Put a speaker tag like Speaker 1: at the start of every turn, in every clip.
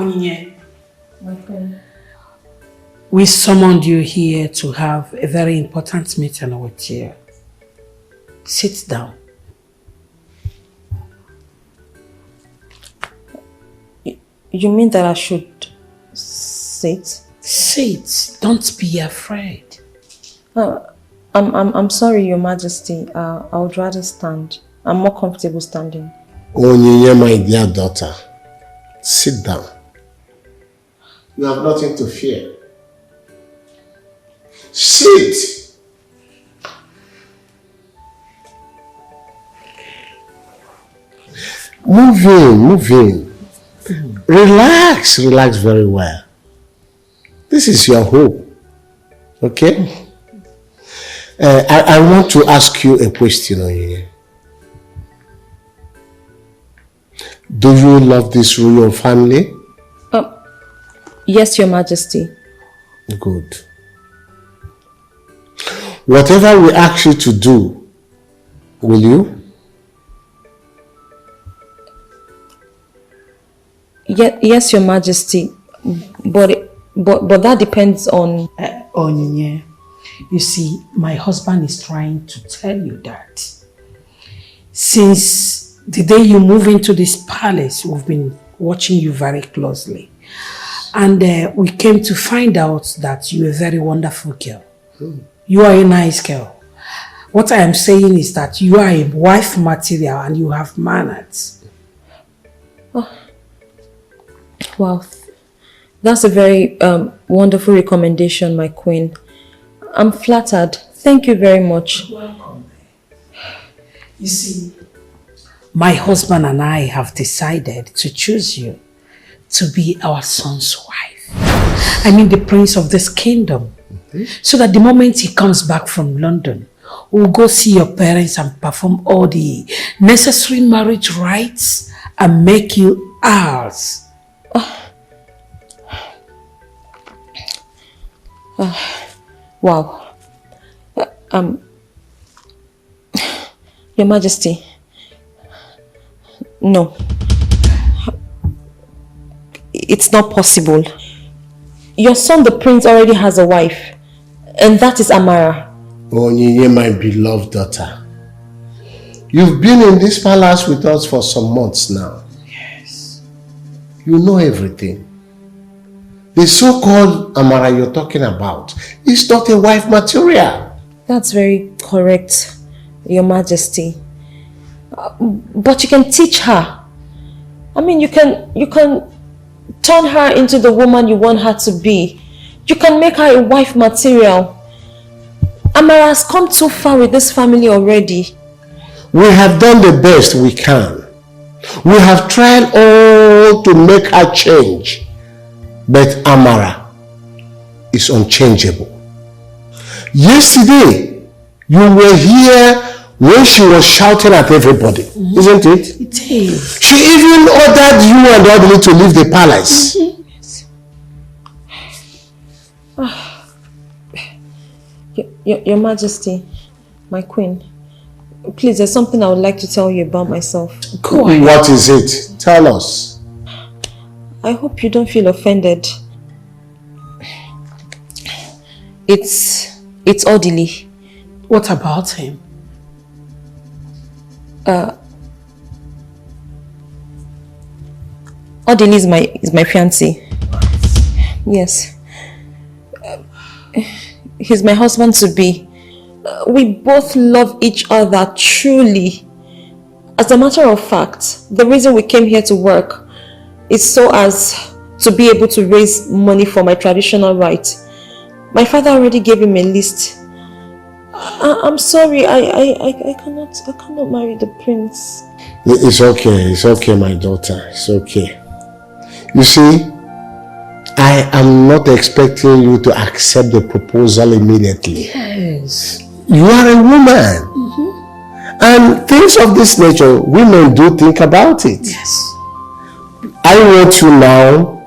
Speaker 1: Onyinye, we summoned you here to have a very important meeting with you. Sit down.
Speaker 2: You mean that I should sit?
Speaker 1: Sit. Don't be afraid.
Speaker 2: I'm sorry, Your Majesty. I would rather stand. I'm more comfortable standing.
Speaker 3: Onyinye, my dear daughter, sit down. You have nothing to fear. Sit. Move in. Relax very well. This is your home. Okay? I want to ask you a question, Onyinye. Do you love this royal family?
Speaker 2: Yes, Your Majesty.
Speaker 3: Good. Whatever we ask you to do, will you?
Speaker 2: Yes, Your Majesty. But that depends on...
Speaker 1: Onyinye, you see, my husband is trying to tell you that since the day you move into this palace, we've been watching you very closely. And we came to find out that you're a very wonderful girl. You are a nice girl. What I am saying is that you are a wife material and you have manners.
Speaker 2: Oh. Wow. That's a very wonderful recommendation, my queen. I'm flattered. Thank you very much.
Speaker 1: You're welcome. You see, my husband and I have decided to choose you to be our son's wife. I mean the prince of this kingdom. So that the moment he comes back from London, we'll go see your parents and perform all the necessary marriage rites and make you ours.
Speaker 2: Wow. Your Majesty. No. It's not possible. Your son, the prince, already has a wife. And that is Amara.
Speaker 3: Onyinye, my beloved daughter. You've been in this palace with us for some months now.
Speaker 1: Yes.
Speaker 3: You know everything. The so-called Amara you're talking about is not a wife material.
Speaker 2: That's very correct, Your Majesty. But you can teach her. I mean, you can turn her into the woman you want her to be. You can make her a wife material. Amara has come too far with this family already.
Speaker 3: We have done the best we can. We have tried all to make her change. But Amara is unchangeable. Yesterday, you were here when she was shouting at everybody, isn't it?
Speaker 1: It is.
Speaker 3: She even ordered you and Audley to leave the palace.
Speaker 2: Yes. Your Majesty, my queen, please, there's something I would like to tell you about myself.
Speaker 1: Go ahead.
Speaker 3: What is it? Tell us.
Speaker 2: I hope you don't feel offended. It's Audley.
Speaker 1: What about him?
Speaker 2: Audley is my fiancé. Yes. He's my husband to be. We both love each other truly. As a matter of fact, the reason we came here to work is so as to be able to raise money for my traditional rite. My father already gave him a list. I'm sorry, I cannot marry the prince.
Speaker 3: It's okay, my daughter. It's okay. You see, I am not expecting you to accept the proposal immediately.
Speaker 1: Yes.
Speaker 3: You are a woman. And things of this nature, women do think about it.
Speaker 1: Yes.
Speaker 3: I want you now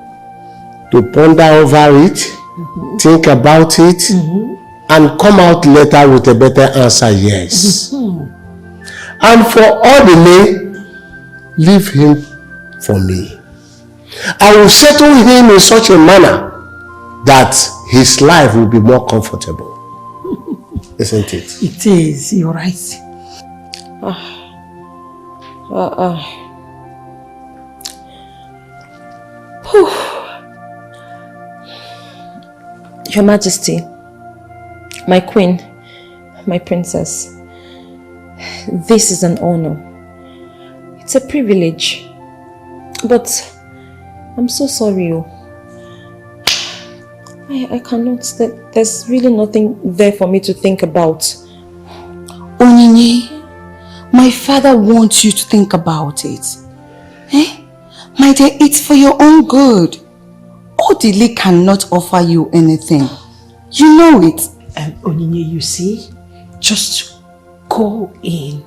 Speaker 3: to ponder over it, think about it, and come out later with a better answer, yes. And for Audley, leave him for me. I will settle him in such a manner that his life will be more comfortable. Isn't it?
Speaker 1: It is, you're right.
Speaker 2: Your Majesty, my queen, my princess, this is an honor. It's a privilege. But I'm so sorry. I cannot. There's really nothing there for me to think about.
Speaker 4: Onyinye, my father wants you to think about it. Eh? My dear, it's for your own good. Odile cannot offer you anything. You know it.
Speaker 1: Onyinye, you see, just go in,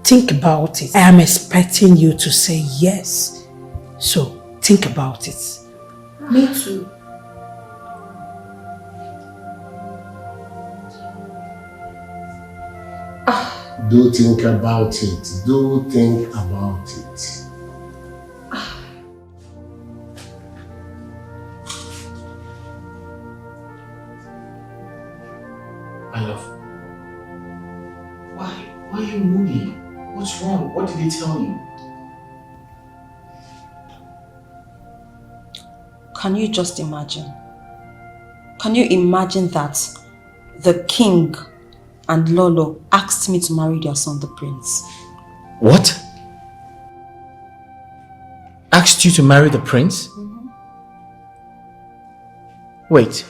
Speaker 1: think about it. I am expecting you to say yes. So, think about it.
Speaker 4: Me too.
Speaker 3: Do think about it. Do think about it.
Speaker 5: My love. Why? Why are you moody? What's wrong? What did he tell you?
Speaker 2: Can you just imagine? Can you imagine that the king and Lolo asked me to marry their son, the prince?
Speaker 5: What? Asked you to marry the prince?
Speaker 2: Mm-hmm.
Speaker 5: Wait.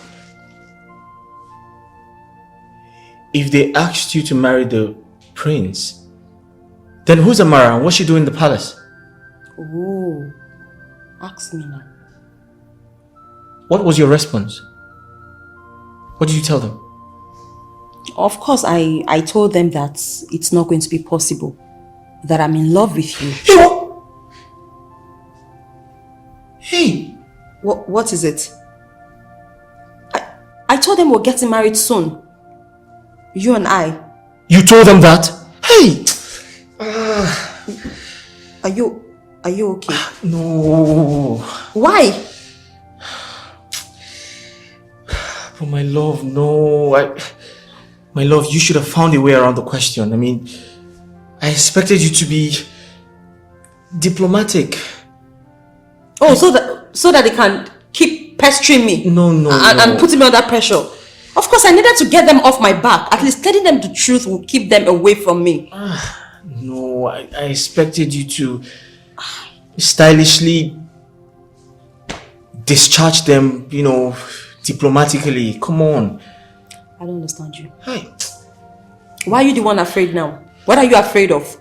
Speaker 5: If they asked you to marry the prince, then who's Amara and what's she doing in the palace?
Speaker 2: Oh, ask me now.
Speaker 5: What was your response? What did you tell them?
Speaker 2: Of course, I told them that it's not going to be possible. That I'm in love with you.
Speaker 5: Hey, what? Hey!
Speaker 2: What is it? I told them we're getting married soon. You and I.
Speaker 5: You told them that? Hey!
Speaker 2: Are you okay?
Speaker 5: No.
Speaker 2: Why?
Speaker 5: But my love, no. My love, you should have found a way around the question. I mean, I expected you to be diplomatic.
Speaker 2: Oh, so that they can keep pestering me.
Speaker 5: No.
Speaker 2: And putting me under pressure. Of course, I needed to get them off my back. At least telling them the truth will keep them away from me.
Speaker 5: No, I expected you to stylishly discharge them, diplomatically. Come on.
Speaker 2: I don't understand you.
Speaker 5: Hey.
Speaker 2: Why are you the one afraid now? What are you afraid of?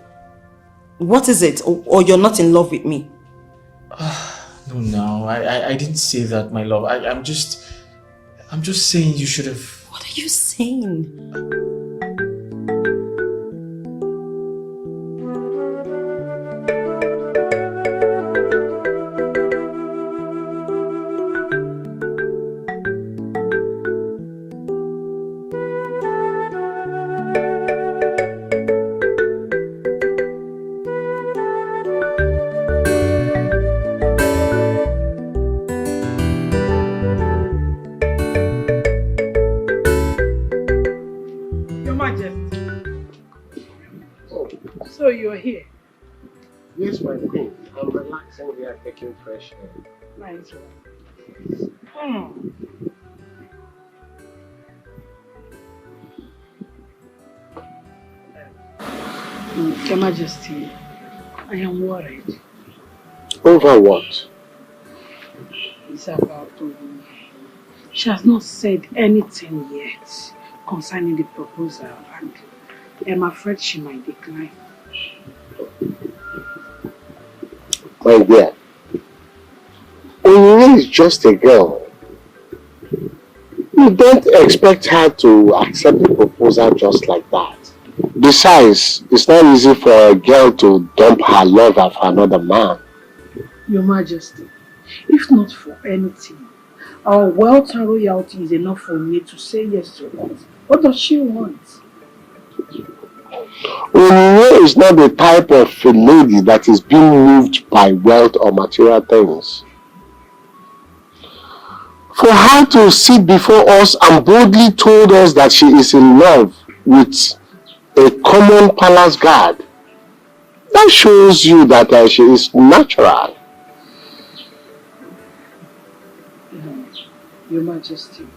Speaker 2: What is it? Or you're not in love with me?
Speaker 5: No, I didn't say that, my love. I'm just saying you should have...
Speaker 2: What are you saying?
Speaker 1: You're here.
Speaker 3: Yes, my queen. I'm relaxing here, taking fresh air.
Speaker 1: Nice one. Your Majesty, I am worried.
Speaker 3: Over what?
Speaker 1: It's about she has not said anything yet concerning the proposal, and I'm afraid she might decline.
Speaker 3: My dear, Onyinye is just a girl. You don't expect her to accept the proposal just like that. Besides, it's not easy for a girl to dump her lover for another man.
Speaker 1: Your Majesty, if not for anything, our wealth and royalty is enough for me to say yes to her. What does she want?
Speaker 3: Onyinye is not the type of a lady that is being moved by wealth or material things. For her to sit before us and boldly told us that she is in love with a common palace guard, that shows you that she is natural.
Speaker 1: Your Majesty,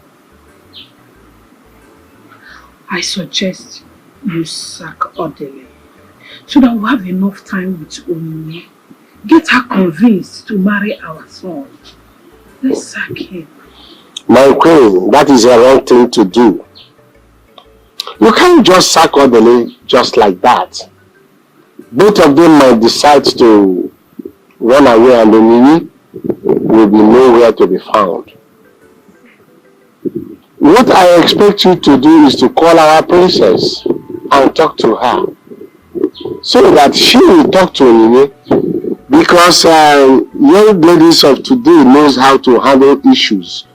Speaker 1: I suggest you sack Odele so that we have enough time with Onye. Get her convinced to marry our son. Let's sack him.
Speaker 3: My queen, that is a wrong thing to do. You can't just sack Odele just like that. Both of them might decide to run away and Onini will be nowhere to be found. What I expect you to do is to call our princess and talk to her so that she will talk to Onini, because young ladies of today knows how to handle issues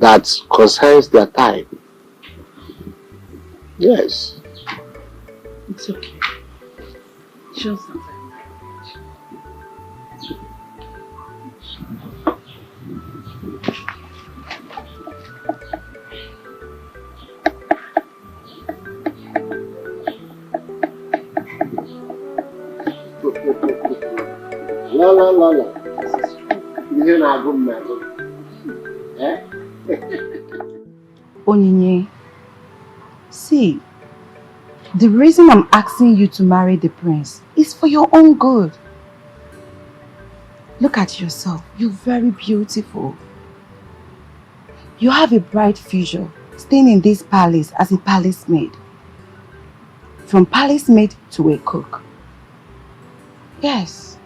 Speaker 3: that concerns their time. Yes.
Speaker 1: It's okay. Just that I
Speaker 3: La. Ihe na-agụ mmadụ.
Speaker 4: Onyinye, see, the reason I'm asking you to marry the prince is for your own good. Look at yourself. You're very beautiful. You have a bright future staying in this palace as a palace maid. From palace maid to a cook. Yes.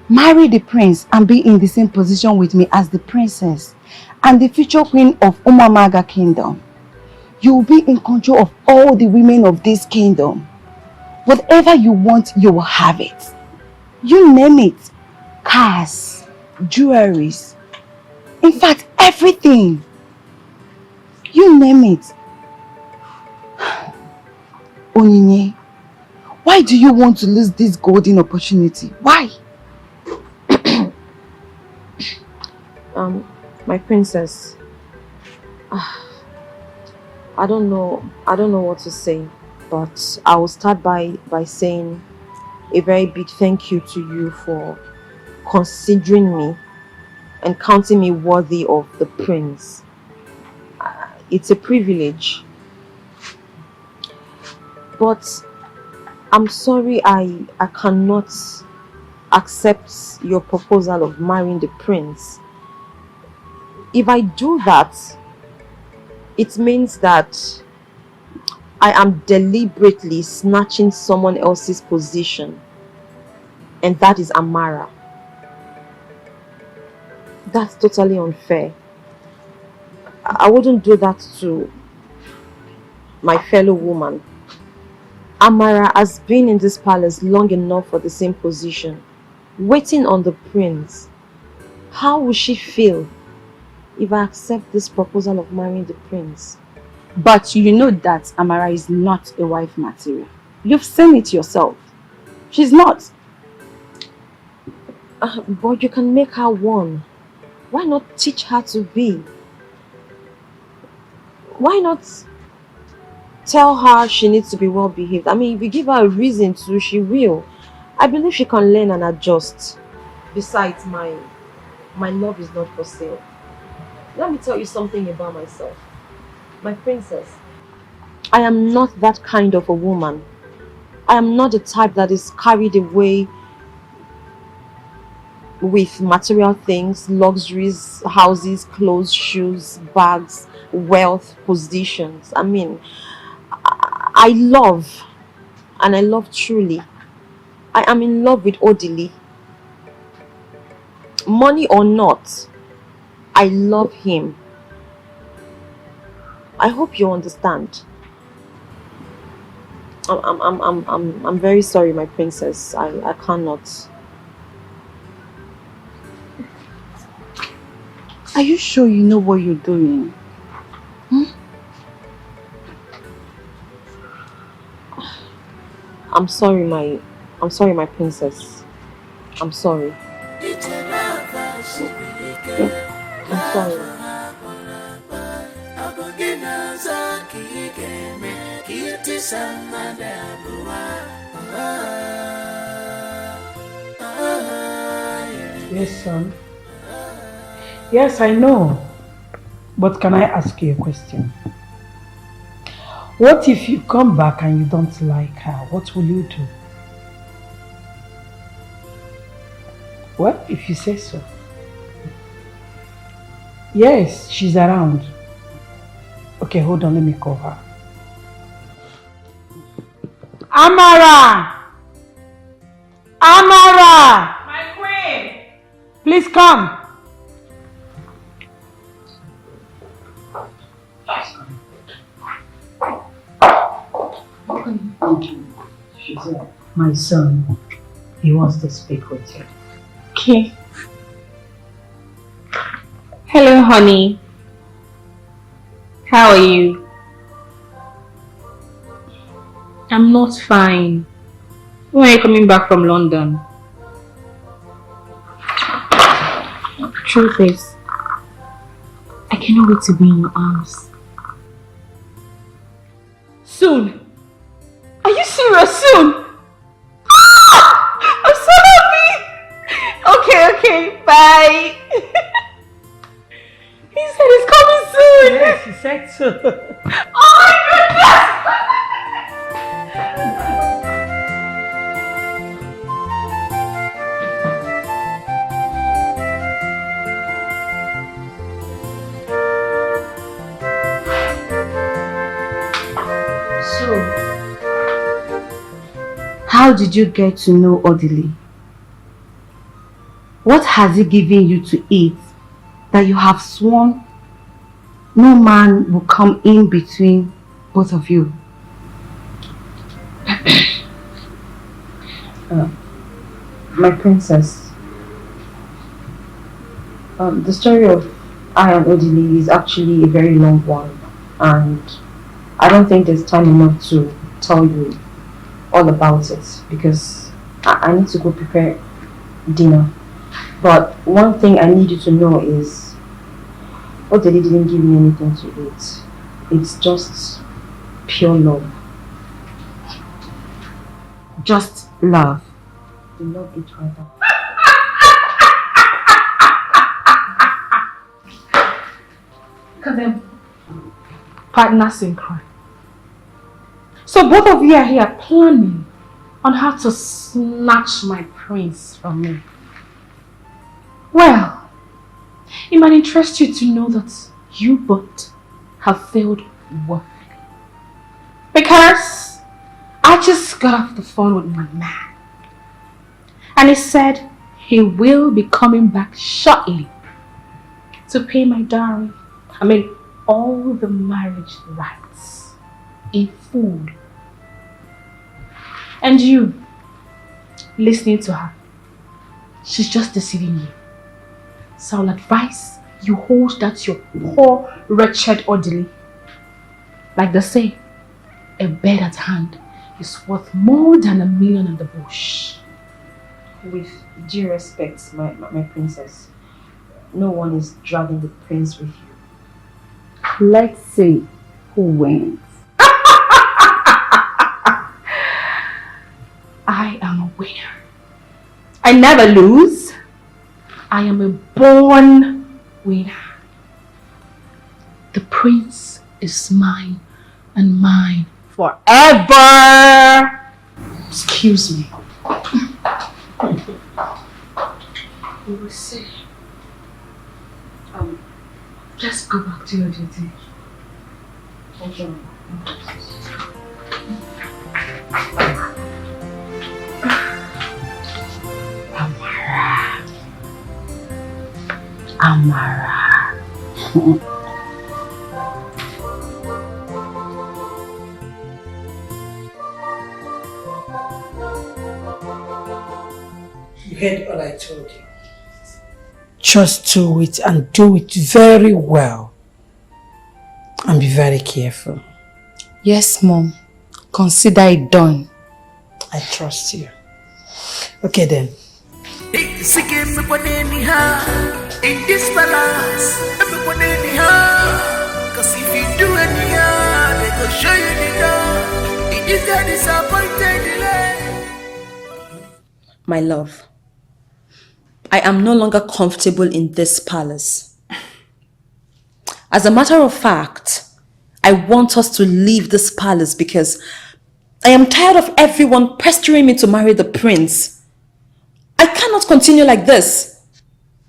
Speaker 4: Marry the prince and be in the same position with me as the princess and the future queen of Umamaga kingdom. You will be in control of all the women of this kingdom. Whatever you want, you will have it. You name it. Cars, jewelries, in fact, everything. You name it. Onyinye, why do you want to lose this golden opportunity? Why?
Speaker 2: My princess, I don't know what to say, but I will start by saying a very big thank you to you for considering me and counting me worthy of the prince. It's a privilege, but I'm sorry I cannot accept your proposal of marrying the prince. If I do that, it means that I am deliberately snatching someone else's position, and that is Amara. That's totally unfair. I wouldn't do that to my fellow woman. Amara has been in this palace long enough for the same position, waiting on the prince. How will she feel if I accept this proposal of marrying the prince?
Speaker 4: But you know that Amara is not a wife material. You've seen it yourself. She's not.
Speaker 2: But you can make her one. Why not teach her to be? Why not tell her she needs to be well behaved? I mean, if you give her a reason to, she will. I believe she can learn and adjust. Besides, my love is not for sale. Let me tell you something about myself. My princess, I am not that kind of a woman. I am not the type that is carried away with material things, luxuries, houses, clothes, shoes, bags, wealth, positions. I mean, I love, and I love truly. I am in love with Odili. Money or not, I love him. I hope you understand. I'm very sorry, my princess. I cannot.
Speaker 4: Are you sure you know what you're doing?
Speaker 2: I'm sorry, my princess. I'm sorry. I'm sorry.
Speaker 1: Yes, son. Yes, I know. But can I ask you a question? What if you come back and you don't like her? What will you do? Well, if you say so. Yes, she's around. Okay, hold on, let me call her. Amara! Amara!
Speaker 2: My queen!
Speaker 1: Please come. My son, he wants to speak with you.
Speaker 2: Okay. Hello, honey. How are you? I'm not fine. When are you coming back from London? Truth is, I cannot wait to be in your arms. Soon? Are you serious? Soon? I'm so happy! Okay, bye! He said he's coming soon!
Speaker 1: Yes, he said so.
Speaker 2: Oh my goodness!
Speaker 4: So, how did you get to know Odili? What has he given you to eat that you have sworn no man will come in between both of you? My princess, the story of I and Odili is actually a very long one, and I don't think there's time enough to tell you all about it because I need to go prepare dinner. But one thing I need you to know is Odili didn't give me anything to eat. It's just pure love. Just love. We love each other.
Speaker 2: Look at them. Partners in crime. So both of you are here planning on how to snatch my prince from me. Well, it might interest you to know that you both have failed woefully. Because I just got off the phone with my man. And he said he will be coming back shortly to pay my dowry. I mean, all the marriage rights in full. And you, listening to her, she's just deceiving you. So I'll advise you hold that your poor, wretched Odili. Like they say, a bird at hand is worth more than a million in the bush.
Speaker 4: With due respect, my princess, no one is dragging the prince with you. Let's see who wins.
Speaker 2: I am a winner. I never lose. I am a born winner. The prince is mine and mine forever. Excuse me. We will see. Just go back to your duty.
Speaker 4: Okay.
Speaker 1: Amara. You heard all I told you. Just do it and do it very well. And be very careful.
Speaker 4: Yes, Mom. Consider it done.
Speaker 1: I trust you. Okay then.
Speaker 6: In this balance, cause if you do anyhow, go show you the door. It is a disappointed delay.
Speaker 2: My love, I am no longer comfortable in this palace. As a matter of fact, I want us to leave this palace because I am tired of everyone pestering me to marry the prince. I cannot continue like this.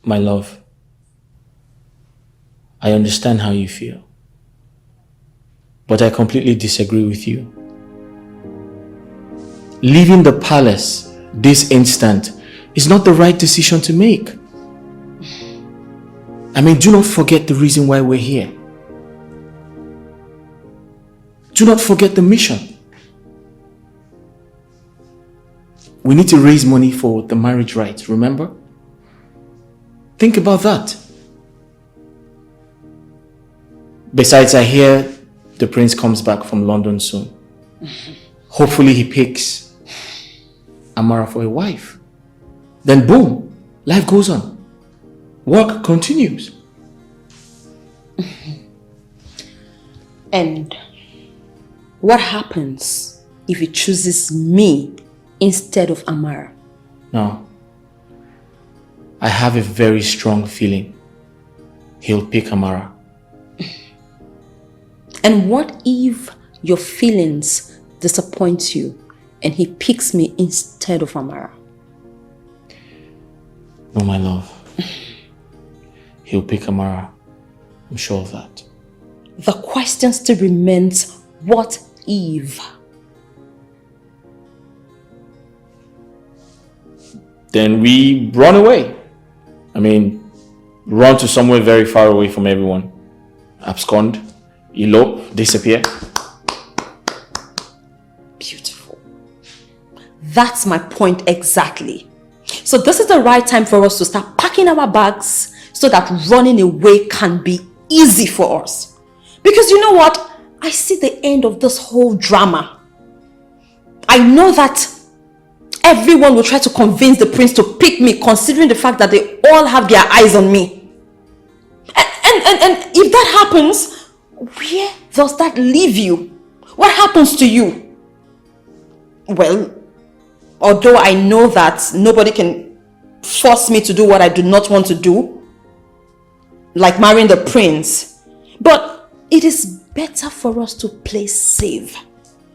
Speaker 5: My love, I understand how you feel, but I completely disagree with you. Leaving the palace this instant is not the right decision to make. I mean, do not forget the reason why we're here. Do not forget the mission. We need to raise money for the marriage rites, remember? Think about that. Besides, I hear the prince comes back from London soon. Hopefully he picks Amara for a wife. Then boom, life goes on. Work continues.
Speaker 2: And what happens if he chooses me instead of Amara?
Speaker 5: No. I have a very strong feeling he'll pick Amara.
Speaker 2: And what if your feelings disappoint you and he picks me instead of Amara?
Speaker 5: No, my love. He'll pick Amara. I'm sure of that.
Speaker 2: The question still remains, what if?
Speaker 5: Then we run away. I mean, run to somewhere very far away from everyone. Abscond, elope, disappear.
Speaker 2: Beautiful. That's my point exactly. So this is the right time for us to start packing our bags so that running away can be easy for us. Because you know what? I see the end of this whole drama. I know that everyone will try to convince the prince to pick me, considering the fact that they all have their eyes on me. And if that happens, where does that leave you? What happens to you? Well, although I know that nobody can force me to do what I do not want to do, like marrying the prince, but it is better for us to play safe.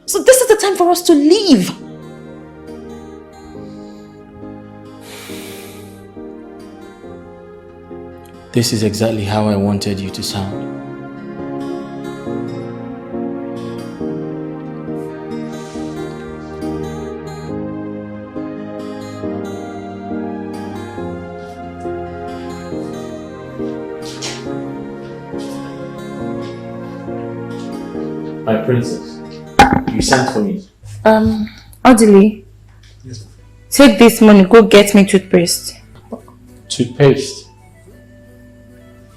Speaker 2: So this is the time for us to leave.
Speaker 5: This is exactly how I wanted you to sound. My princess, you sent for me.
Speaker 7: Audley, yes. Take this money, go get me toothpaste.
Speaker 5: Toothpaste?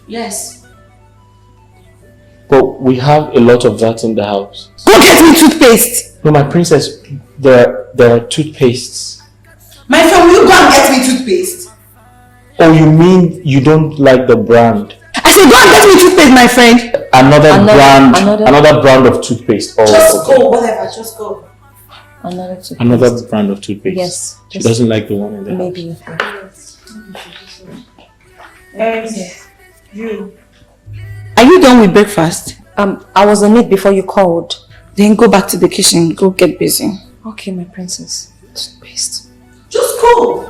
Speaker 2: Yes.
Speaker 5: But we have a lot of that in the house.
Speaker 7: Go get me toothpaste!
Speaker 5: No, my princess, there are toothpastes.
Speaker 4: My friend, will you go and get me toothpaste?
Speaker 5: Oh, you mean you don't like the brand?
Speaker 7: I said go and get me toothpaste, my friend!
Speaker 5: Another brand of toothpaste. Oh,
Speaker 4: just go, whatever, just go.
Speaker 5: Another brand of toothpaste.
Speaker 2: Yes.
Speaker 5: She doesn't like the one in the
Speaker 2: maybe.
Speaker 7: Yes. You. Are you done with breakfast?
Speaker 2: I was on it before you called.
Speaker 7: Then go back to the kitchen. Go get busy.
Speaker 2: Okay, my princess. Toothpaste.
Speaker 4: Just go.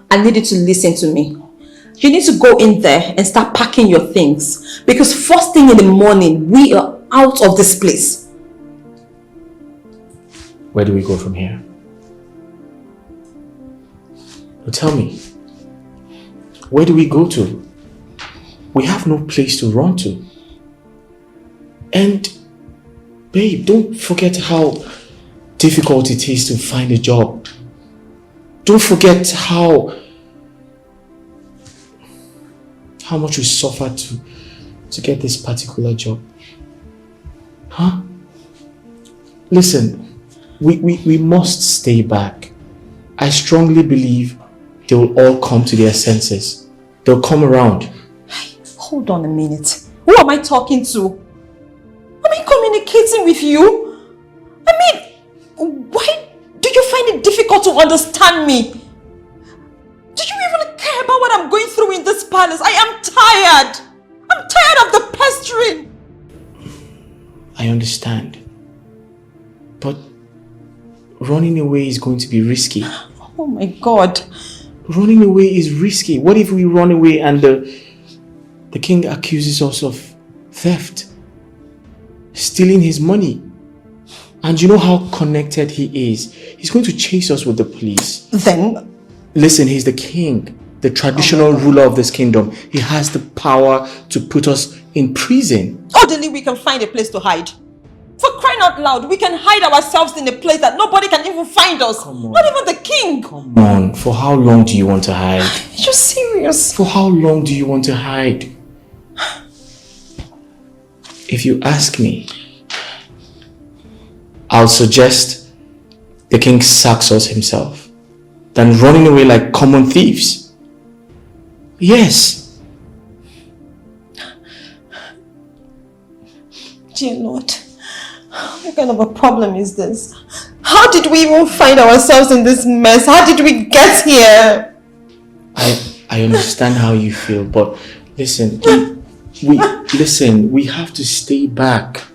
Speaker 2: I need you to listen to me. You need to go in there and start packing your things. Because first thing in the morning, we are out of this place.
Speaker 5: Where do we go from here? Now tell me. Where do we go to? We have no place to run to. And, babe, don't forget how difficult it is to find a job. Don't forget how much we suffered to get this particular job. Huh? Listen, we must stay back. I strongly believe they will all come to their senses. They'll come around.
Speaker 2: Hold on a minute. Who am I talking to? Am I communicating with you? I mean, why do you find it difficult to understand me? Do you even care about what I'm going through in this palace? I am tired. I'm tired of the pestering.
Speaker 5: I understand. But running away is going to be risky.
Speaker 2: Oh my God.
Speaker 5: Running away is risky. What if we run away and the king accuses us of theft? Stealing his money. And you know how connected he is. He's going to chase us with the police.
Speaker 2: Then?
Speaker 5: Listen, he's the king. The traditional ruler of this kingdom. He has the power to put us in prison.
Speaker 2: Orderly, we can find a place to hide. For crying out loud, we can hide ourselves in a place that nobody can even find us.
Speaker 5: Come on.
Speaker 2: Not even the king.
Speaker 5: Come on. For how long do you want to hide?
Speaker 2: Are you serious?
Speaker 5: For how long do you want to hide? If you ask me, I'll suggest the king sacks us himself than running away like common thieves. Yes.
Speaker 2: Dear Lord, what kind of a problem is this? How did we even find ourselves in this mess? How did we get here?
Speaker 5: I understand how you feel, but listen, we have to stay back.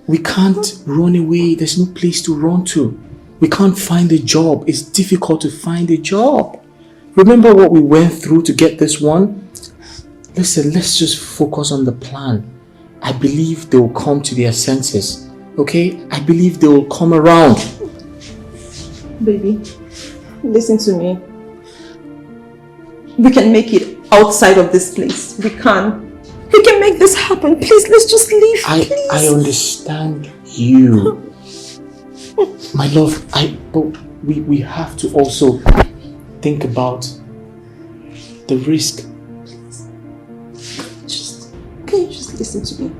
Speaker 5: We can't run away. There's no place to run to. We can't find a job. It's difficult to find a job. Remember what we went through to get this one? Listen, let's just focus on the plan. I believe they will come to their senses. Okay? I believe they will come around.
Speaker 2: Baby, listen to me. We can make it outside of this place. We can. We can make this happen. Please, let's just leave. Please.
Speaker 5: I understand you. My love, but we have to also think about the risk.
Speaker 2: Can you just listen to me?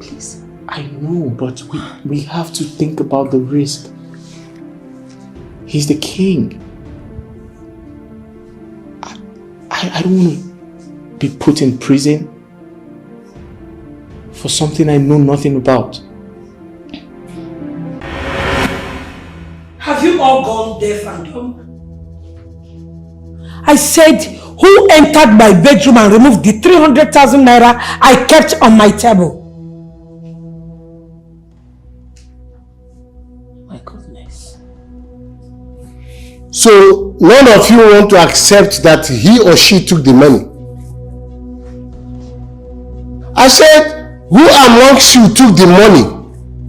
Speaker 5: Please. I know, but we have to think about the risk. He's the king. I don't want to be put in prison for something I know nothing about.
Speaker 1: Have you all gone deaf and dumb? I said, who entered my bedroom and removed the 300,000 naira I kept on my table? My goodness.
Speaker 3: So none of you want to accept that he or she took the money. I said, who amongst you took the money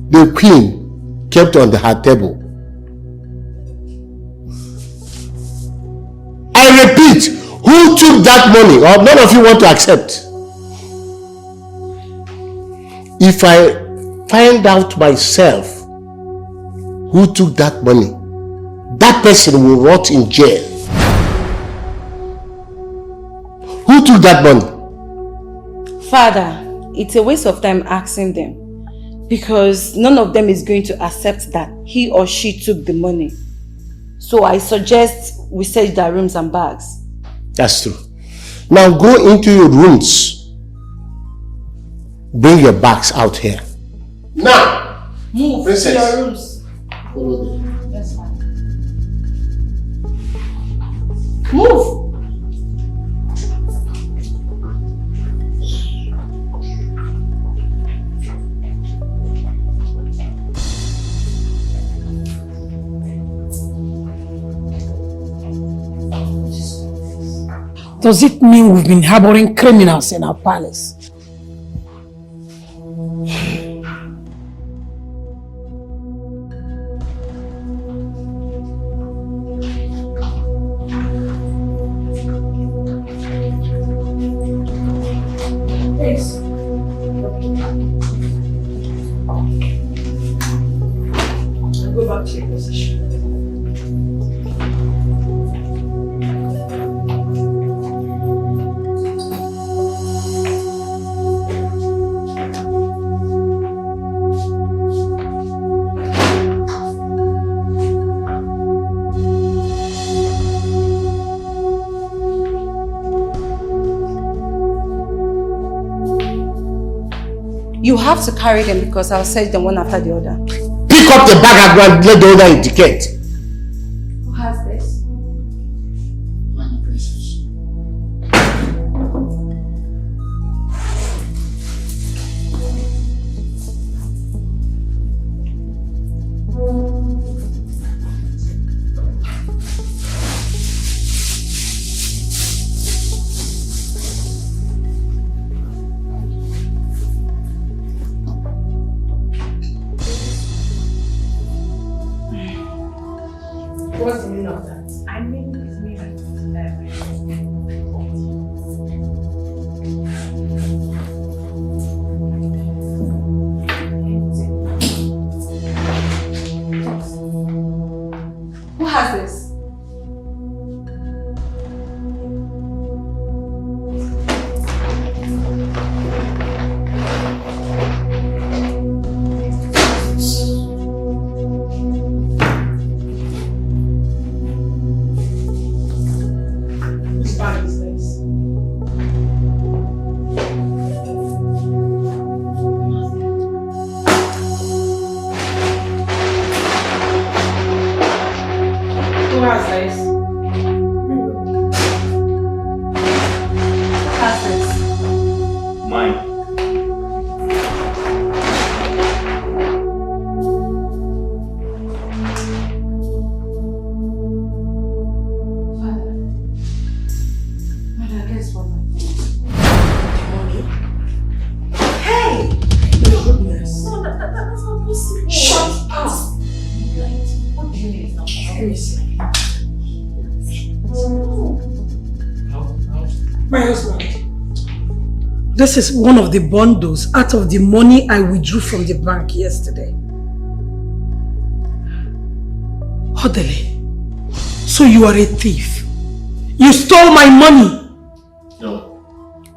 Speaker 3: the queen kept on her table? I repeat, who took that money? Or none of you want to accept? If I find out myself who took that money, that person will rot in jail. Who took that money?
Speaker 7: Father, it's a waste of time asking them because none of them is going to accept that he or she took the money. So I suggest we search their rooms and bags.
Speaker 3: That's true. Now go into your rooms. Bring your bags out here. Now!
Speaker 7: Move
Speaker 3: Princess.
Speaker 7: to your rooms.
Speaker 3: Follow me.
Speaker 7: That's fine. Move!
Speaker 1: Does it mean we've been harboring criminals in our palace? Yes.
Speaker 7: You have to carry them because I'll search them one after the other.
Speaker 3: Pick up the bag and go and let the other indicate.
Speaker 7: Who has this?
Speaker 3: My princess.
Speaker 1: What's the meaning of that? I mean, it's me that
Speaker 7: Who has this?
Speaker 1: This is one of the bundles out of the money I withdrew from the bank yesterday. Hodele, so you are a thief. You stole my money.
Speaker 5: No.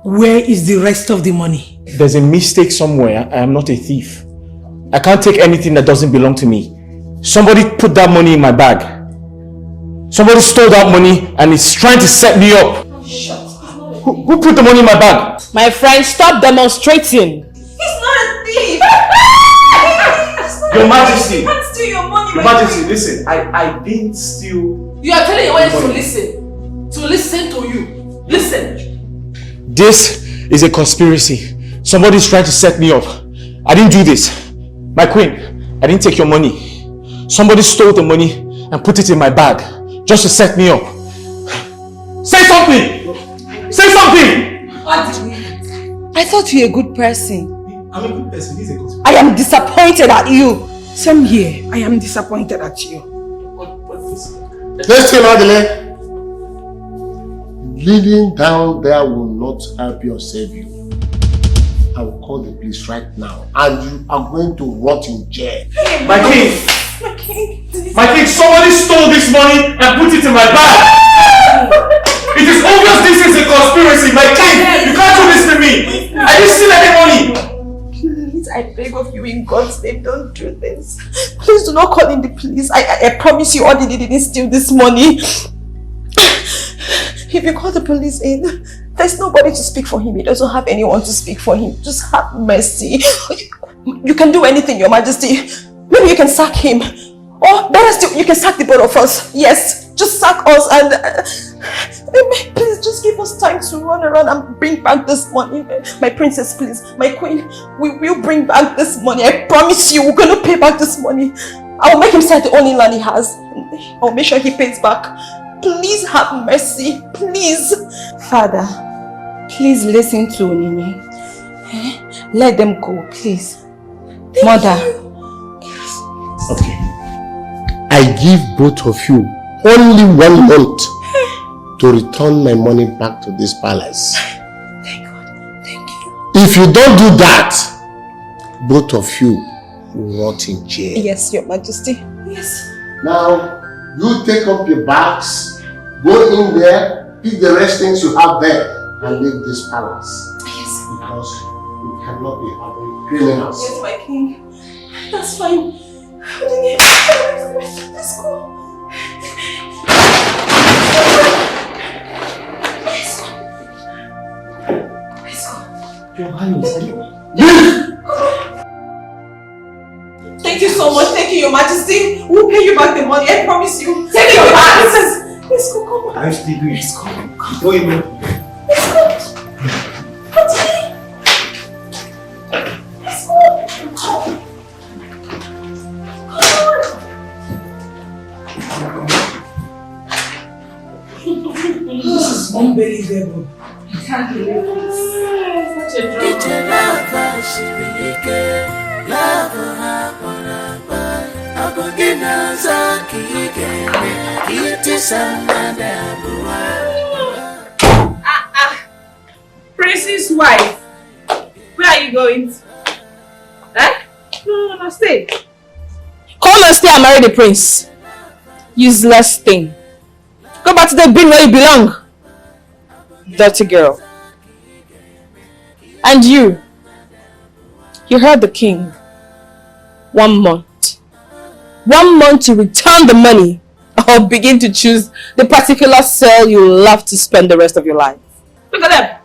Speaker 1: Where is the rest of the money?
Speaker 5: There's a mistake somewhere. I am not a thief. I can't take anything that doesn't belong to me. Somebody put that money in my bag. Somebody stole that money and is trying to set me up. Who put the money in my bag?
Speaker 2: My friend, stop demonstrating.
Speaker 7: He's not a thief!
Speaker 5: Your Majesty!
Speaker 7: You can't steal your money.
Speaker 5: Your Majesty, listen. I didn't steal.
Speaker 8: You are telling your wife to listen. To listen to you. Listen.
Speaker 5: This is a conspiracy. Somebody's trying to set me up. I didn't do this. My queen, I didn't take your money. Somebody stole the money and put it in my bag just to set me up. Say something! Say something!
Speaker 7: I thought you were a good person.
Speaker 5: I'm a good person. He's a good person.
Speaker 7: I am disappointed at you.
Speaker 1: Same here. I am disappointed at you.
Speaker 3: Listen, Adele. Leaning down there will not help you or save you. I will call the police right now and you are going to rot in jail.
Speaker 5: My king! My king, somebody stole this money and put it in my bag! It is obvious this is a conspiracy! My king, you can't do this to me! I didn't steal any money!
Speaker 2: Please, I beg of you in God's name, don't do this. Please do not call in the police. I promise you all they didn't steal this money. If you call the police in, there's nobody to speak for him. He doesn't have anyone to speak for him. Just have mercy. You can do anything, Your Majesty. Maybe you can sack him. Or better still, you can sack the both of us. Yes, just sack us and please just give us time to run around and bring back this money. My princess, please. My queen, we will bring back this money. I promise you, we're going to pay back this money. I'll make him sell the only land he has. I'll make sure he pays back. Please have mercy. Please.
Speaker 7: Father, please listen to Nini. Let them go, please. Mother.
Speaker 3: Okay. I give both of you only 1 month to return my money back to this palace.
Speaker 7: Thank God. Thank you.
Speaker 3: If you don't do that, both of you will rot in jail.
Speaker 2: Yes, Your Majesty.
Speaker 7: Yes.
Speaker 3: Now, you take up your bags, go in there, pick the rest things you have there, and leave this palace.
Speaker 7: Yes.
Speaker 3: Because we cannot be having criminals.
Speaker 2: Yes, my king. That's fine. Let's go.
Speaker 5: Your Highness,
Speaker 3: Leave!
Speaker 2: you so much. Thank you, Your Majesty. We'll pay you back the money. I promise you. Take your hands. Let's go, come on.
Speaker 5: I'm sleeping.
Speaker 2: Let's go. Come
Speaker 5: Go in.
Speaker 2: Let's go. Let's go.
Speaker 1: This is unbelievable. I can't believe this. Such a
Speaker 7: Prince's wife, where are you going? No, stay. Come and stay and marry the prince. Useless thing. Go back to the bin where you belong. Dirty girl. And you heard the king. 1 month. 1 month to return the money or begin to choose the particular cell you love to spend the rest of your life. Look at them.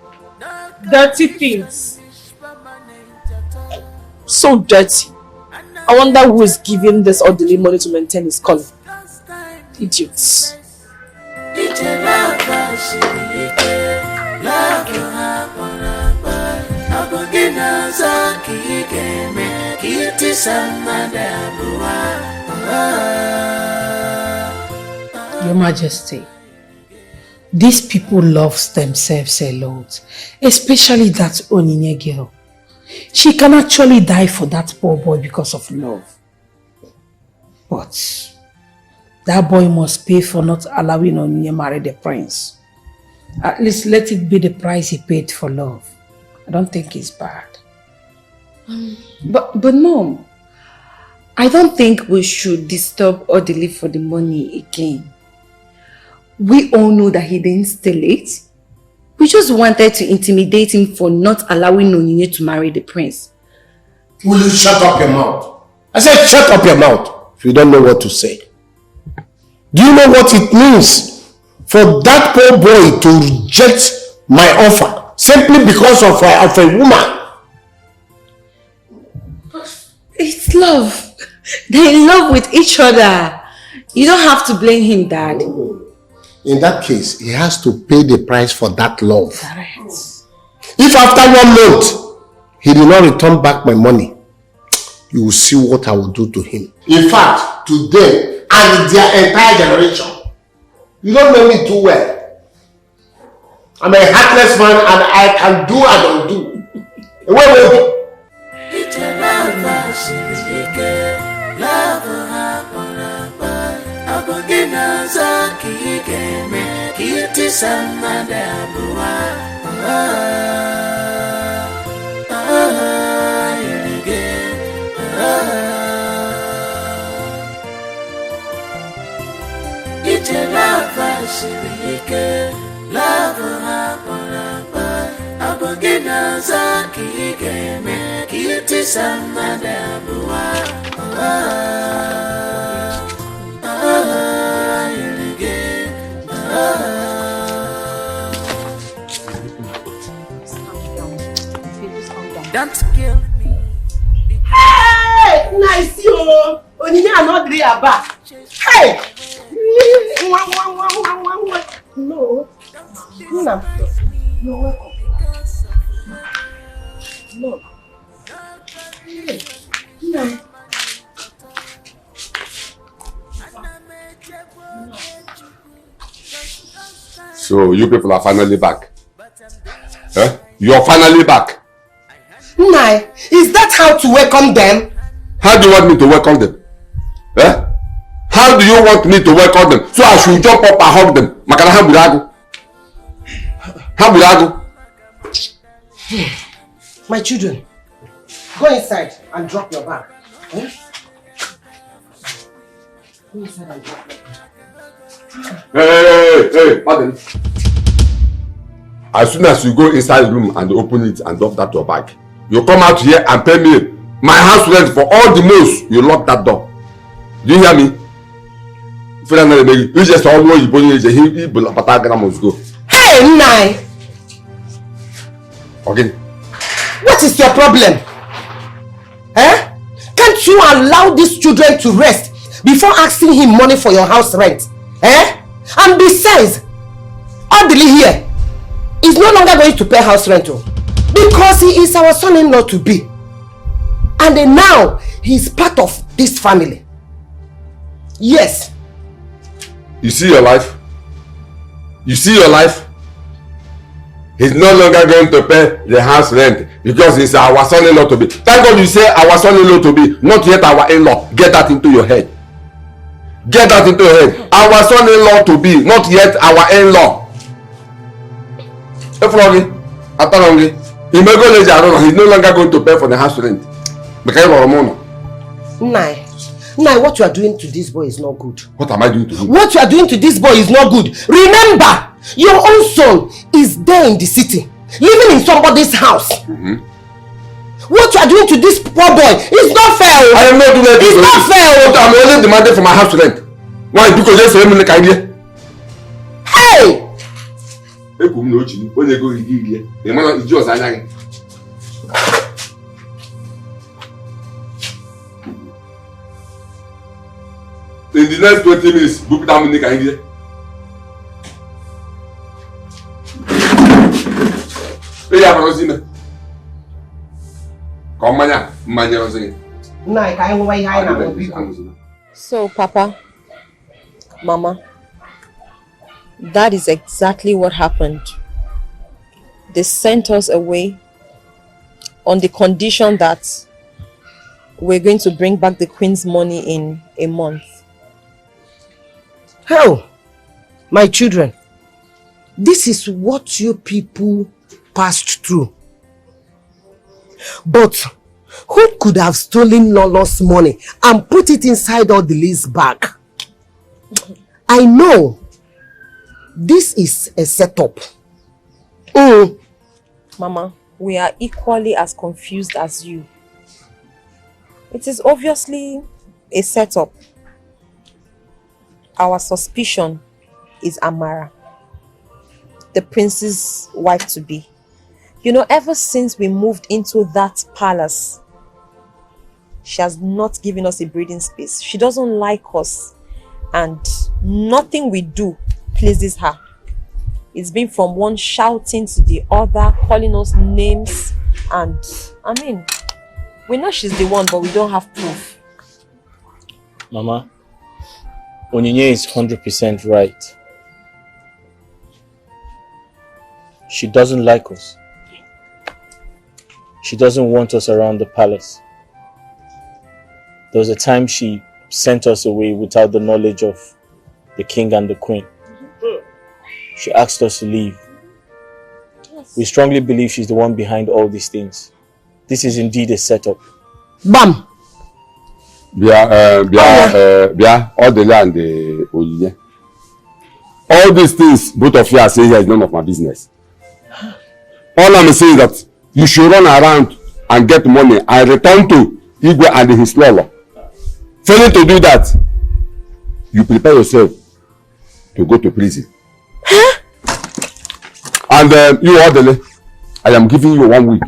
Speaker 7: Dirty things. So dirty. I wonder who is giving this orderly money to maintain his calling. Idiots.
Speaker 1: Your Majesty, these people love themselves a lot, especially that Ini girl. She can actually die for that poor boy because of love. But that boy must pay for not allowing Ini marry the prince. At least let it be the price he paid for love. I don't think it's bad.
Speaker 7: But Mom, I don't think we should disturb Odili for the money again. We all know that he didn't steal it. We just wanted to intimidate him for not allowing Nonine to marry the prince.
Speaker 3: Will you shut up your mouth? I said shut up your mouth if you don't know what to say. Do you know what it means for that poor boy to reject my offer simply because of a woman?
Speaker 7: It's love. They're in love with each other. You don't have to blame him, Dad.
Speaker 3: In that case, he has to pay the price for that love.
Speaker 1: Correct.
Speaker 3: If after 1 month, he did not return back my money, you will see what I will do to him. In fact, to them and their entire generation, you don't know me too well. I'm a heartless man and I can do and undo. Wait.
Speaker 6: Don't kill me.
Speaker 8: Hey, nice you. Only I'm not there back. Hey. No. No. You're welcome. No. Hey. No.
Speaker 9: So you people are finally back. Eh? You're finally back.
Speaker 8: Nai, is that how to welcome them?
Speaker 9: How do you want me to welcome them? Eh? How do you want me to welcome them? So I should jump up and hug them. Makana haburago. Haburago.
Speaker 8: My children, go inside and drop your bag. Eh? Go inside and drop your bag.
Speaker 9: Hey, pardon. As soon as you go inside the room and open it and drop that your bag, you come out here and pay me my house rent for all the months you lock that door. Do you hear me? You just always go.
Speaker 8: Hey, Nai!
Speaker 9: Okay.
Speaker 8: What is your problem? Eh? Can't can't you allow these children to rest before asking him money for your house rent? And besides, Adili here is no longer going to pay house rental because he is our son-in-law to be. And then now he is part of this family. Yes.
Speaker 9: You see your life? You see your life? He's no longer going to pay the house rent because he's our son-in-law to be. Thank God you say our son-in-law to be, not yet our in-law. Get that into your head. Get that into your head. Our son-in-law to be, not yet our in-law. He's no longer going to pay for the house rent.
Speaker 8: Nai, what you are doing to this boy is not good.
Speaker 9: What am I doing to him?
Speaker 8: What you are doing to this boy is not good. Remember, your own son is there in the city, living in somebody's house. What you are doing to this poor boy is not fair.
Speaker 9: I am not doing it.
Speaker 8: It's not fair.
Speaker 9: I'm only demanding for my house rent. Why? Because there's a minute idea.
Speaker 8: Hey!
Speaker 9: In the next 20 minutes, book down the idea.
Speaker 2: So, Papa, Mama, that is exactly what happened. They sent us away on the condition that we're going to bring back the Queen's money in a month.
Speaker 8: Hell, my children, this is what you people passed through. But who could have stolen Lolo's money and put it inside Odili's bag? I know this is a setup.
Speaker 2: Mama, we are equally as confused as you. It is obviously a setup. Our suspicion is Amara, the prince's wife-to-be. You know, ever since we moved into that palace, she has not given us a breathing space. She doesn't like us, and nothing we do pleases her. It's been from one shouting to the other, calling us names, and I mean, we know she's the one, but we don't have proof.
Speaker 5: Mama, Onyinye is 100% right. She doesn't like us. She doesn't want us around the palace. There was a time she sent us away without the knowledge of the king and the queen. She asked us to leave. Yes. We strongly believe she's the one behind all these things. This is indeed a setup.
Speaker 8: Bam!
Speaker 3: All the land, Onyinye. All these things both of you are saying here is none of my business. All I'm saying is that you should run around and get money and return to Igwe and his lolo. Failing to do that, you prepare yourself to go to prison. And you orderly, I am giving you 1 week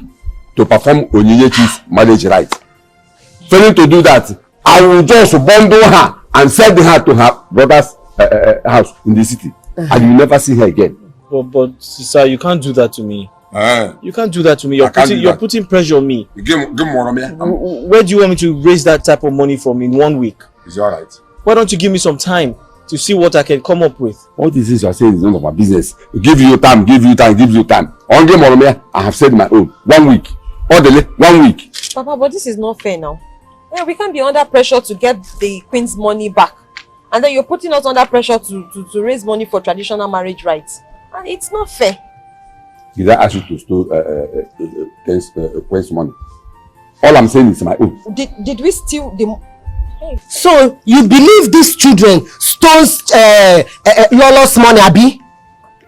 Speaker 3: to perform Onyinye's marriage rite. Failing to do that, I will just bundle her and send her to her brother's house in the city. And you never see her again.
Speaker 5: But sir, you can't do that to me. You can't do that to me. You're putting pressure on me. Where do you want me to raise that type of money from in 1 week?
Speaker 9: Is it alright?
Speaker 5: Why don't you give me some time to see what I can come up with?
Speaker 3: All these things you are saying is none of my business. Give you time. I have said my own. 1 week. Orderly, 1 week.
Speaker 2: Papa, but this is not fair now. Yeah, we can't be under pressure to get the queen's money back. And then you're putting us under pressure to raise money for traditional marriage rites. And it's not fair.
Speaker 3: Did I ask you to steal queen's money? All I'm saying is my own.
Speaker 2: Did we steal the... Hey.
Speaker 8: So, you believe these children stole Lolo's money, Abi?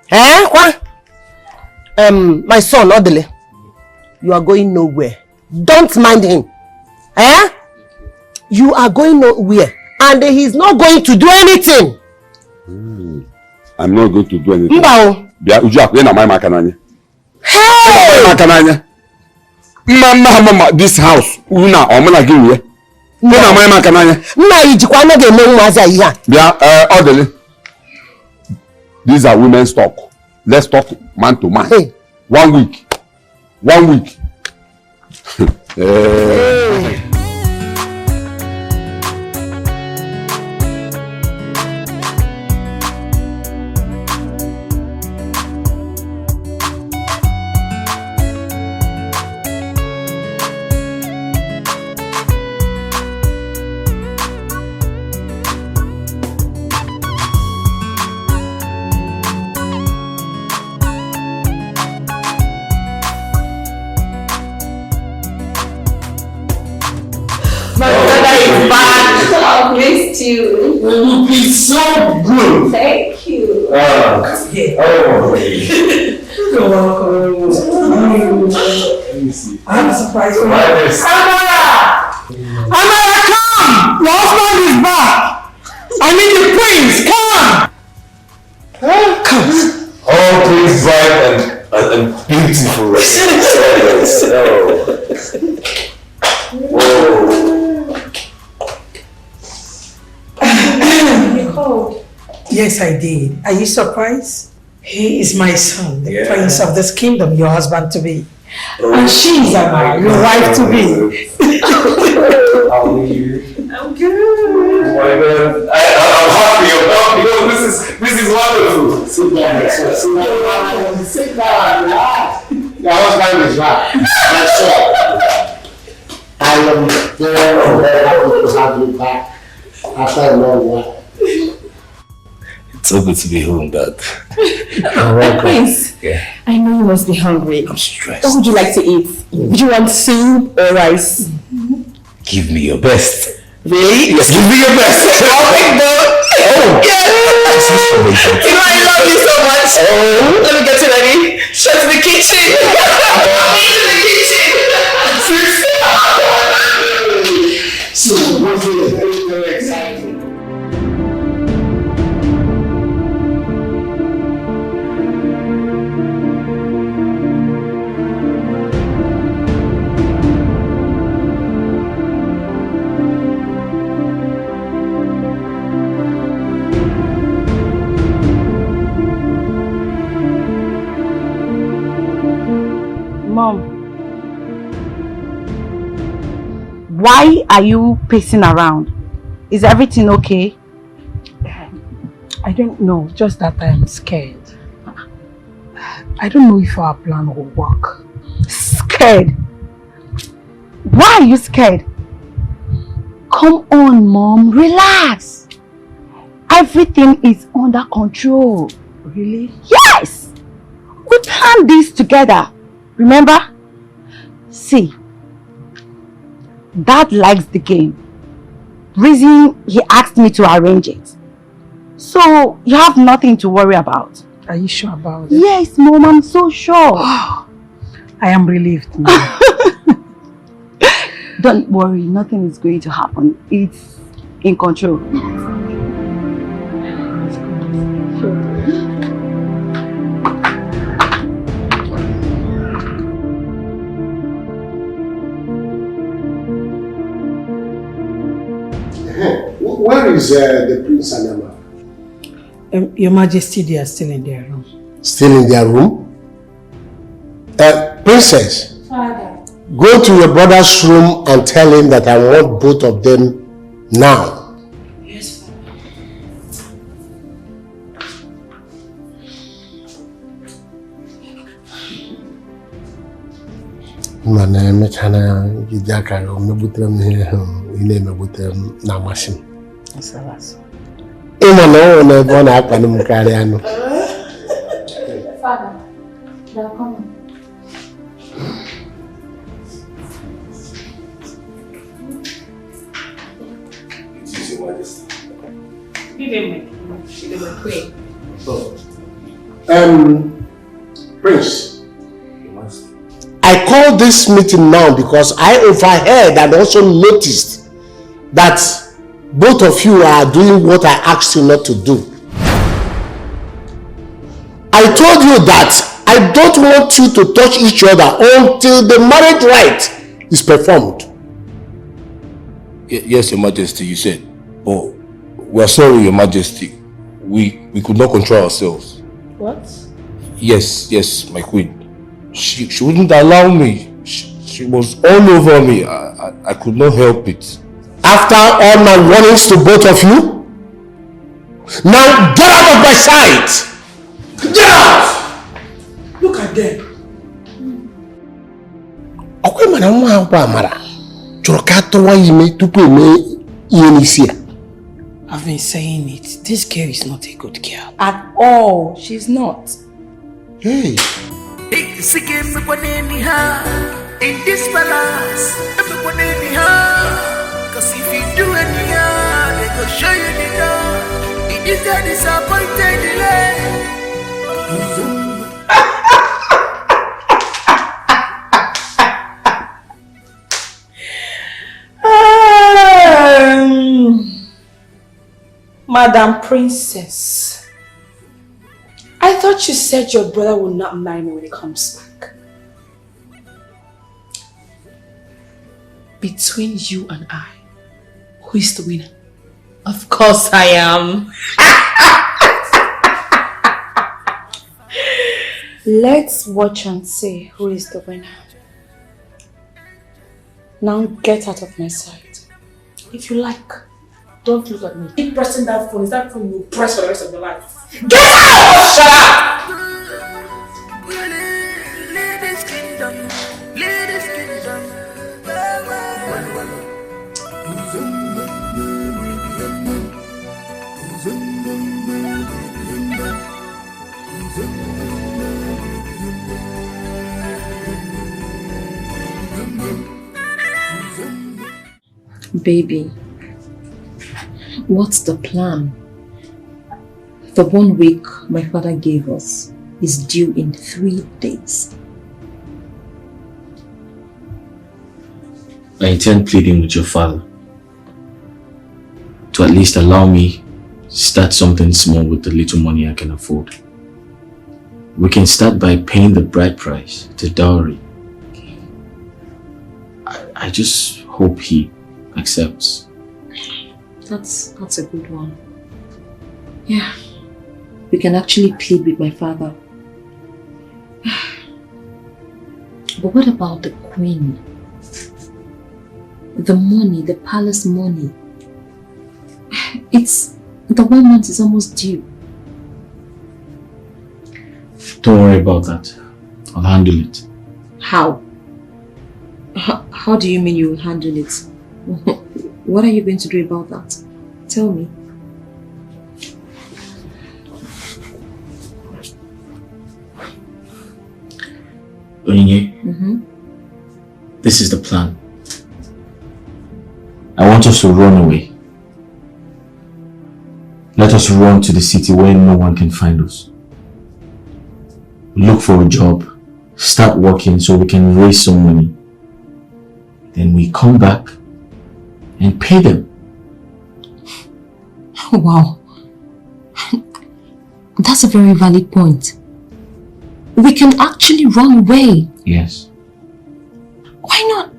Speaker 8: What? My son, Odele, you are going nowhere. Don't mind him. You are going nowhere. And he's not going to do anything.
Speaker 3: I'm not going to do anything.
Speaker 8: Hey!
Speaker 3: Mama, this house,
Speaker 9: These are women's talk. Let's talk man to man.
Speaker 8: Hey.
Speaker 9: 1 week. 1 week.
Speaker 2: Missed you.
Speaker 3: You be so good.
Speaker 2: Thank you.
Speaker 3: You're welcome. I have a surprise for you. Amara! Amara, come! Your husband is back. I mean the prince, come! Come.
Speaker 10: All things bright and beautiful.
Speaker 1: You called? Yes, I did. Are you surprised? He is my son, the prince of this kingdom, your husband to be. And she is Amara, your wife to be.
Speaker 10: How are you?
Speaker 1: I'm good.
Speaker 10: I'm happy. This is wonderful.
Speaker 3: Sit down. Sit down. Your husband is back. That's all. I am very happy to have you back after a long while.
Speaker 10: It's so good to be home, Dad.
Speaker 2: Prince, I know you must be hungry.
Speaker 10: I'm stressed.
Speaker 2: What would you like to eat? Would you want soup or rice?
Speaker 10: Give me your best.
Speaker 2: Really?
Speaker 10: Yes, give me your best.
Speaker 2: I'll take both.
Speaker 10: Oh!
Speaker 2: Yeah! You know I love you so much.
Speaker 10: Oh!
Speaker 2: Let me get you ready. Shut to the kitchen.
Speaker 3: So, we're very, very excited.
Speaker 7: Mom, why are you pacing around? Is everything okay?
Speaker 1: I don't know, just that I am scared. I don't know if our plan will work.
Speaker 7: Scared? Why are you scared? Come on, Mom, relax. Everything is under control.
Speaker 1: Really?
Speaker 7: Yes! We planned this together. Remember? See, Dad likes the game. Reason he asked me to arrange it. So you have nothing to worry about.
Speaker 1: Are you sure about it?
Speaker 7: Yes, Mom, I'm so sure.
Speaker 1: I am relieved now.
Speaker 7: Don't worry, nothing is going to happen. It's in control.
Speaker 3: Where is the Prince and Amara?
Speaker 1: Your Majesty, they are still in their room.
Speaker 3: Still in their room? Princess.
Speaker 2: Father.
Speaker 3: Go to your brother's room and tell him that I want both of them now.
Speaker 2: Yes, Father.
Speaker 3: Mana mechana gidaka mebutem ine mebutem na machine.
Speaker 1: Salas.
Speaker 3: Ina no na bona akanu mukari anu.
Speaker 2: Father, they are coming.
Speaker 7: Give him a quick.
Speaker 3: Prince. I called this meeting now because I overheard and also noticed that both of you are doing what I asked you not to do. I told you that I don't want you to touch each other until the marriage rite is performed.
Speaker 10: Yes, Your Majesty, you said. Oh, we're sorry, Your Majesty. We could not control ourselves.
Speaker 7: What?
Speaker 10: Yes, my queen. She wouldn't allow me. She was all over me. I could not help it.
Speaker 3: After all my warnings to both of you? Now get out of my sight! Get out!
Speaker 5: Look at them.
Speaker 3: Okay, madam, Amara.
Speaker 1: I've been saying it. This girl is not a good girl.
Speaker 7: At all. She's not.
Speaker 3: Hey.
Speaker 6: In this palace, cause if you do anyhow, they go show you the door. It is a disappointed delay.
Speaker 7: Madam Princess, I thought you said your brother would not marry me when he comes back. Between you and I, who is the winner?
Speaker 2: Of course I am.
Speaker 7: Let's watch and see who is the winner. Now get out of my sight. If you like, don't look at me. Keep pressing that phone. Is that phone you press for the rest of your life? Get out! Shut up!
Speaker 6: Ladies kingdom, ladies kingdom.
Speaker 2: Baby, what's the plan? The 1 week my father gave us is due in 3 days.
Speaker 5: I intend pleading with your father to at least allow me to start something small with the little money I can afford. We can start by paying the bride price, the dowry. I just hope he accepts.
Speaker 2: That's a good one. Yeah, we can actually plead with my father. But what about the queen? The money, the palace money. The 1 month is almost due.
Speaker 5: Don't worry about that. I'll handle it.
Speaker 2: How? How do you mean you will handle it? What are you going to do about that? Tell me.
Speaker 5: Onyinye, This is the plan. I want us to run away. Let us run to the city where no one can find us. Look for a job, start working so we can raise some money. Then we come back and pay them.
Speaker 2: Wow. That's a very valid point. We can actually run away.
Speaker 5: Yes.
Speaker 2: Why not?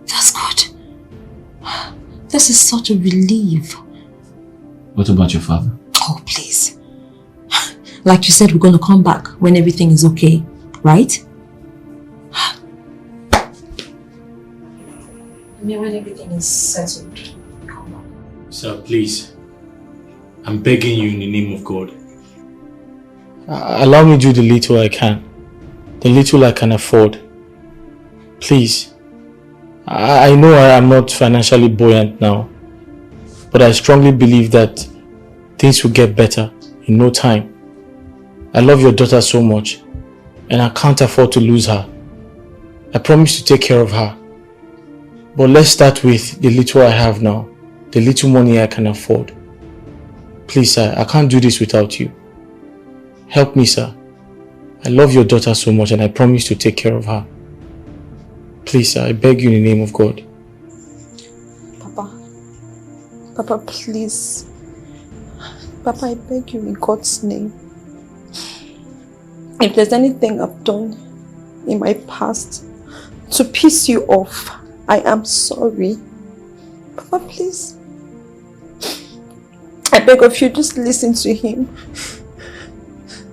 Speaker 2: That's good. This is such a relief.
Speaker 5: What about your father?
Speaker 2: Oh, please. Like you said, we're going to come back when everything is okay, right? I mean, when everything is settled, come back.
Speaker 5: Sir, please. I'm begging you in the name of God. Allow me to do the little I can. The little I can afford. Please. I know I am not financially buoyant now. But I strongly believe that things will get better in no time. I love your daughter so much. And I can't afford to lose her. I promise to take care of her. But let's start with the little I have now. The little money I can afford. Please, sir, I can't do this without you. Help me, sir. I love your daughter so much and I promise to take care of her. Please, sir, I beg you in the name of God.
Speaker 2: Papa, please. Papa, I beg you in God's name. If there's anything I've done in my past to piss you off, I am sorry. Papa, please. I beg of you, just listen to him.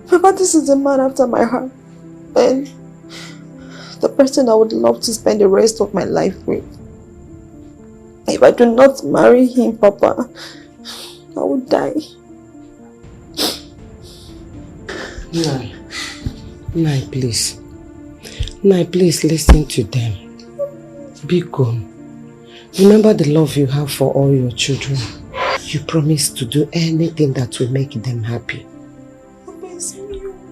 Speaker 2: Papa, this is a man after my heart. And the person I would love to spend the rest of my life with. If I do not marry him, Papa, I will die.
Speaker 8: Nai, please. Nai, please listen to them. Be gone. Remember the love you have for all your children. You promise to do anything that will make them happy.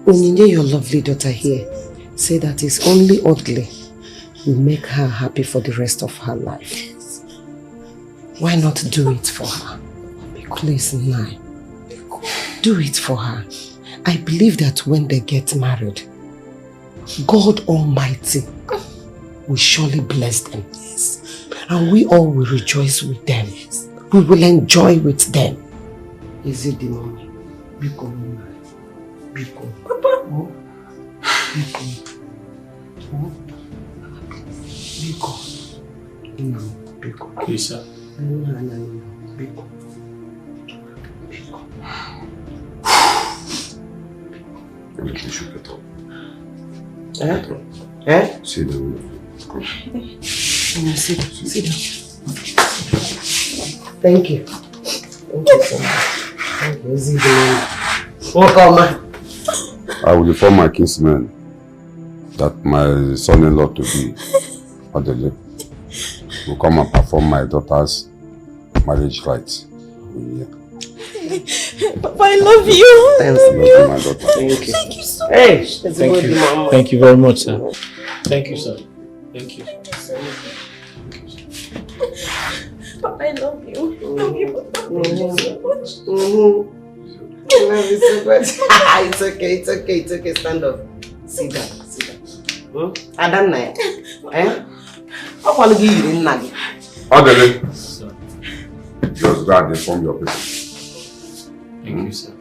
Speaker 8: Onyinye, your lovely daughter here, say that it's only ugly will make her happy for the rest of her life. Why not do it for her? Please, Nai. Do it for her. I believe that when they get married, God Almighty will surely bless them. Yes. And we all will rejoice with them. Yes. We will enjoy with them. Is it the money? Biko, Biko. Papa. Oh. Biko. Oh. Biko. No, Biko.
Speaker 5: Please, sir.
Speaker 8: No. Biko.
Speaker 9: You should get up.
Speaker 8: Sit
Speaker 9: down.
Speaker 8: Sit down. Thank you. Thank you so much. Thank you. Is it the welcome.
Speaker 9: I will inform my kinsmen that my son-in-law to be, Adele, will come and perform my daughter's marriage rites. Yeah.
Speaker 2: Papa, I love you.
Speaker 8: Thank
Speaker 9: you, my daughter.
Speaker 8: Thank you.
Speaker 2: Thank you so much.
Speaker 5: Hey, thank you. Thank you very much, sir. Thank you, sir. Thank you.
Speaker 2: Papa, I love you. I love you, Papa. Thank you so much.
Speaker 8: I love you so much. It's okay. Stand up. Sit down. Adanna. I want to give you the nugget.
Speaker 9: Adele, just go and inform your people.
Speaker 5: Thank you, sir.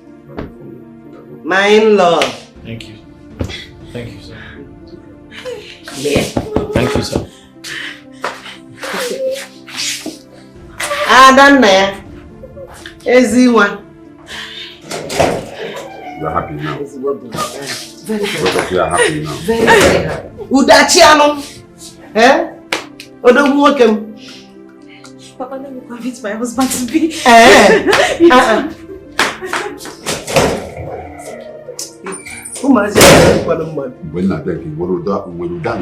Speaker 8: My in-law.
Speaker 5: Thank you. Thank you, sir.
Speaker 8: There.
Speaker 5: Thank you, sir.
Speaker 8: Adanna. Everyone.
Speaker 9: You are happy now.
Speaker 8: Very good.
Speaker 9: You are happy now.
Speaker 8: Very happy. Udachiano. Odo welcome.
Speaker 2: Papa, let me convince my husband to be.
Speaker 9: When I think when you done,